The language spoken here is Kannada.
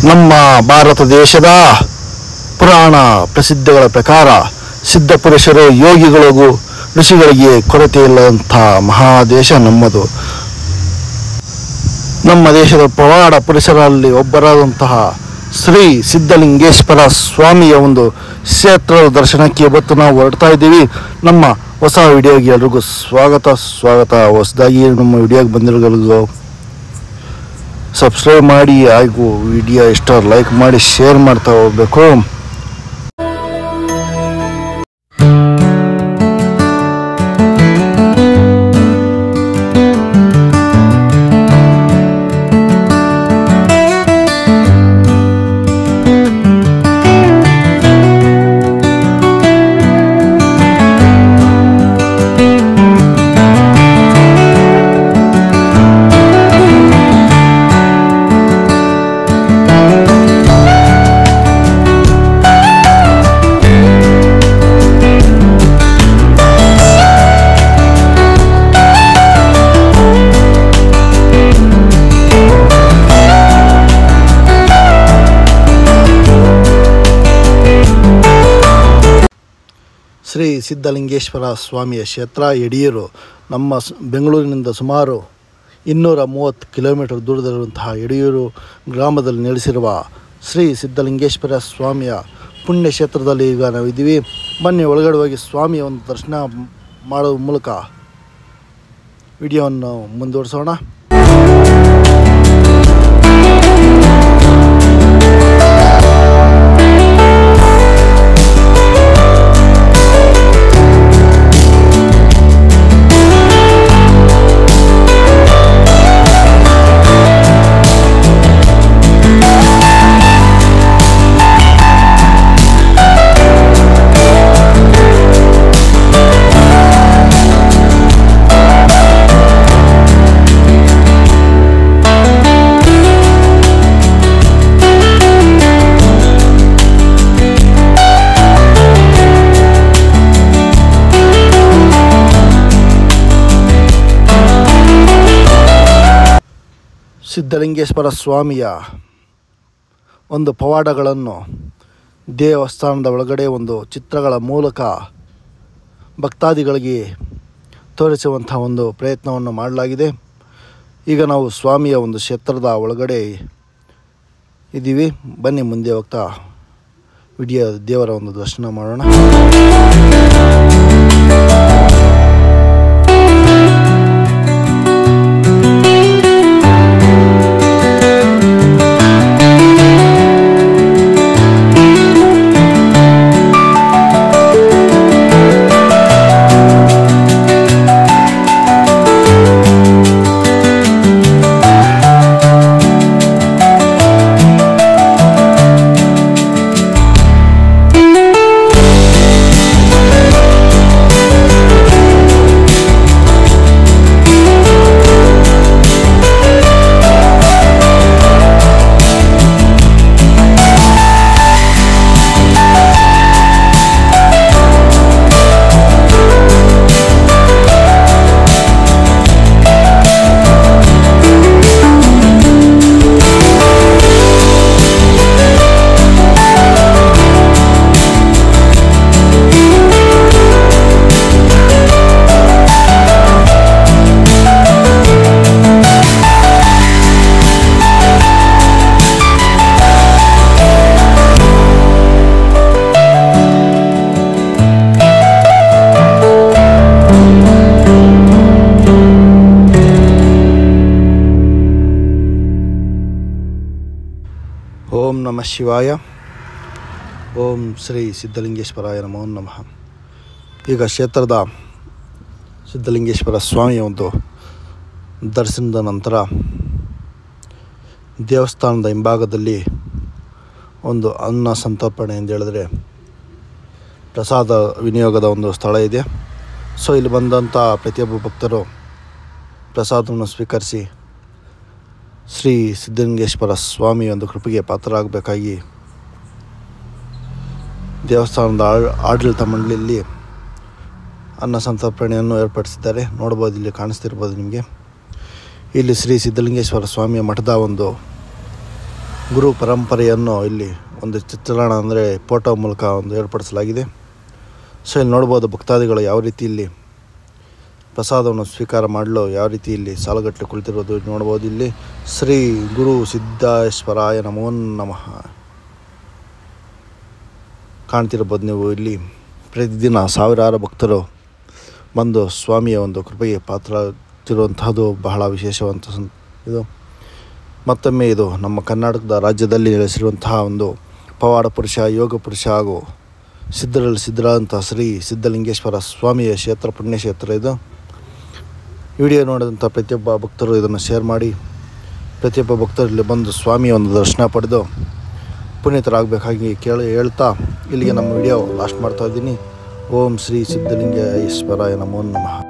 ನಮ್ಮ ಭಾರತ ದೇಶದ ಪುರಾಣ ಪ್ರಸಿದ್ಧಗಳ ಪ್ರಕಾರ ಸಿದ್ಧಪುರುಷರು ಯೋಗಿಗಳಿಗೂ ಋಷಿಗಳಿಗೆ ಕೊರತೆ ಇಲ್ಲದಂಥ ಮಹಾದೇಶ ನಮ್ಮದು. ನಮ್ಮ ದೇಶದ ಪವಾಡ ಪುರುಷರಲ್ಲಿ ಒಬ್ಬರಾದಂತಹ ಶ್ರೀ ಸಿದ್ಧಲಿಂಗೇಶ್ವರ ಸ್ವಾಮಿಯ ಒಂದು ಕ್ಷೇತ್ರದ ದರ್ಶನಕ್ಕೆ ಇವತ್ತು ನಾವು ಹೊರಡ್ತಾ ಇದ್ದೀವಿ. ನಮ್ಮ ಹೊಸ ವಿಡಿಯೋಗೆ ಎಲ್ರಿಗೂ ಸ್ವಾಗತ. ಹೊಸದಾಗಿ ನಮ್ಮ ವಿಡಿಯೋಗೆ ಬಂದಿರೋರಿಗೂ ಸಬ್ಸ್ಕ್ರೈಬ್ ಮಾಡಿ, ಹಾಗೂ ವಿಡಿಯೋ ಇಷ್ಟ ಲೈಕ್ ಮಾಡಿ ಶೇರ್ ಮಾಡ್ತಾ ಹೋಗ್ಬೇಕು. ಶ್ರೀ ಸಿದ್ಧಲಿಂಗೇಶ್ವರ ಸ್ವಾಮಿಯ ಕ್ಷೇತ್ರ ಯಡಿಯೂರು. ನಮ್ಮ ಬೆಂಗಳೂರಿನಿಂದ ಸುಮಾರು 230 ಕಿಲೋಮೀಟರ್ ದೂರದಲ್ಲಿರುವಂತಹ ಯಡಿಯೂರು ಗ್ರಾಮದಲ್ಲಿ ನೆಲೆಸಿರುವ ಶ್ರೀ ಸಿದ್ಧಲಿಂಗೇಶ್ವರ ಸ್ವಾಮಿಯ ಪುಣ್ಯ ಕ್ಷೇತ್ರದಲ್ಲಿ ಈಗ ನಾವಿದ್ದೀವಿ. ಬನ್ನಿ ಒಳಗಡೆ ಹೋಗಿ ಸ್ವಾಮಿಯ ಒಂದು ದರ್ಶನ ಮಾಡುವ ಮೂಲಕ ವಿಡಿಯೋವನ್ನು ಮುಂದುವರಿಸೋಣ. ಸಿದ್ಧಲಿಂಗೇಶ್ವರ ಸ್ವಾಮಿಯ ಒಂದು ಪವಾಡಗಳನ್ನು ದೇವಸ್ಥಾನದ ಒಳಗಡೆ ಒಂದು ಚಿತ್ರಗಳ ಮೂಲಕ ಭಕ್ತಾದಿಗಳಿಗೆ ತೋರಿಸುವಂಥ ಒಂದು ಪ್ರಯತ್ನವನ್ನು ಮಾಡಲಾಗಿದೆ. ಈಗ ನಾವು ಸ್ವಾಮಿಯ ಒಂದು ಕ್ಷೇತ್ರದ ಒಳಗಡೆ ಇದ್ದೀವಿ. ಬನ್ನಿ ಮುಂದೆ ಹೋಗ್ತಾ ವಿಡಿಯೋ ದೇವರ ಒಂದು ದರ್ಶನ ಮಾಡೋಣ. ಓಂ ನಮಃ ಶಿವಾಯ. ಓಂ ಶ್ರೀ ಸಿದ್ಧಲಿಂಗೇಶ್ವರಾಯ ನಮಃ. ಈಗ ಕ್ಷೇತ್ರದ ಸಿದ್ಧಲಿಂಗೇಶ್ವರ ಸ್ವಾಮಿಯ ಒಂದು ದರ್ಶನದ ನಂತರ ದೇವಸ್ಥಾನದ ಹಿಂಭಾಗದಲ್ಲಿ ಒಂದು ಅನ್ನ ಸಂತರ್ಪಣೆ ಎಂದು ಹೇಳಿದ್ರೆ ಪ್ರಸಾದ ವಿನಿಯೋಗದ ಒಂದು ಸ್ಥಳ ಇದೆ. ಸೊ ಇಲ್ಲಿ ಬಂದಂಥ ಪ್ರತಿಯೊಬ್ಬ ಭಕ್ತರು ಪ್ರಸಾದವನ್ನು ಸ್ವೀಕರಿಸಿ ಶ್ರೀ ಸಿದ್ಧಲಿಂಗೇಶ್ವರ ಸ್ವಾಮಿ ಒಂದು ಕೃಪೆಗೆ ಪಾತ್ರರಾಗಬೇಕಾಗಿ ದೇವಸ್ಥಾನದ ಆಡಳಿತ ಮಂಡಳಿಯಲ್ಲಿ ಅನ್ನ ಸಂತರ್ಪಣೆಯನ್ನು ಏರ್ಪಡಿಸಿದ್ದಾರೆ. ನೋಡ್ಬೋದು, ಇಲ್ಲಿ ಕಾಣಿಸ್ತಿರ್ಬೋದು ನಿಮಗೆ. ಇಲ್ಲಿ ಶ್ರೀ ಸಿದ್ಧಲಿಂಗೇಶ್ವರ ಸ್ವಾಮಿಯ ಮಠದ ಒಂದು ಗುರು ಪರಂಪರೆಯನ್ನು ಇಲ್ಲಿ ಒಂದು ಚಿತ್ರಣ ಅಂದರೆ ಫೋಟೋ ಮೂಲಕ ಒಂದು ಏರ್ಪಡಿಸಲಾಗಿದೆ. ಸೊ ಇಲ್ಲಿ ನೋಡ್ಬೋದು ಭಕ್ತಾದಿಗಳು ಯಾವ ರೀತಿ ಇಲ್ಲಿ ಪ್ರಸಾದವನ್ನು ಸ್ವೀಕಾರ ಮಾಡಲು ಯಾವ ರೀತಿ ಇಲ್ಲಿ ಸಾಲುಗಟ್ಟಲೆ ಕುಳಿತಿರೋದು ನೋಡ್ಬೋದು. ಇಲ್ಲಿ ಶ್ರೀ ಗುರು ಸಿದ್ದೇಶ್ವರಾಯ ನಮೋ ನಮಃ ಕಾಣ್ತಿರ್ಬೋದು ನೀವು. ಇಲ್ಲಿ ಪ್ರತಿದಿನ ಸಾವಿರಾರು ಭಕ್ತರು ಬಂದು ಸ್ವಾಮಿಯ ಒಂದು ಕೃಪೆಗೆ ಪಾತ್ರರಾಗುತ್ತಿರುವಂತಹದ್ದು ಬಹಳ ವಿಶೇಷವಂತ ಇದು. ಮತ್ತೊಮ್ಮೆ ಇದು ನಮ್ಮ ಕರ್ನಾಟಕದ ರಾಜ್ಯದಲ್ಲಿ ನೆಲೆಸಿರುವಂತಹ ಒಂದು ಪವಾಡ ಪುರುಷ, ಯೋಗ ಪುರುಷ ಹಾಗೂ ಸಿದ್ಧರಲ್ಲಿ ಸಿದ್ಧರಾದಂಥ ಶ್ರೀ ಸಿದ್ಧಲಿಂಗೇಶ್ವರ ಸ್ವಾಮಿಯ ಕ್ಷೇತ್ರ, ಪುಣ್ಯಕ್ಷೇತ್ರ ಇದು. ವಿಡಿಯೋ ನೋಡಿದಂಥ ಪ್ರತಿಯೊಬ್ಬ ಭಕ್ತರು ಇದನ್ನು ಶೇರ್ ಮಾಡಿ ಪ್ರತಿಯೊಬ್ಬ ಭಕ್ತರಲ್ಲಿ ಬಂದು ಸ್ವಾಮಿಯ ಒಂದು ದರ್ಶನ ಪಡೆದು ಪುನೀತರಾಗಬೇಕಾಗಿ ಹೇಳ್ತಾ ಇಲ್ಲಿಗೆ ನಮ್ಮ ವಿಡಿಯೋ ಲಾಸ್ಟ್ ಮಾಡ್ತಾ ಇದ್ದೀನಿ. ಓಂ ಶ್ರೀ ಸಿದ್ಧಲಿಂಗೇಶ್ವರಾಯ ನಮೋ ನಮಃ.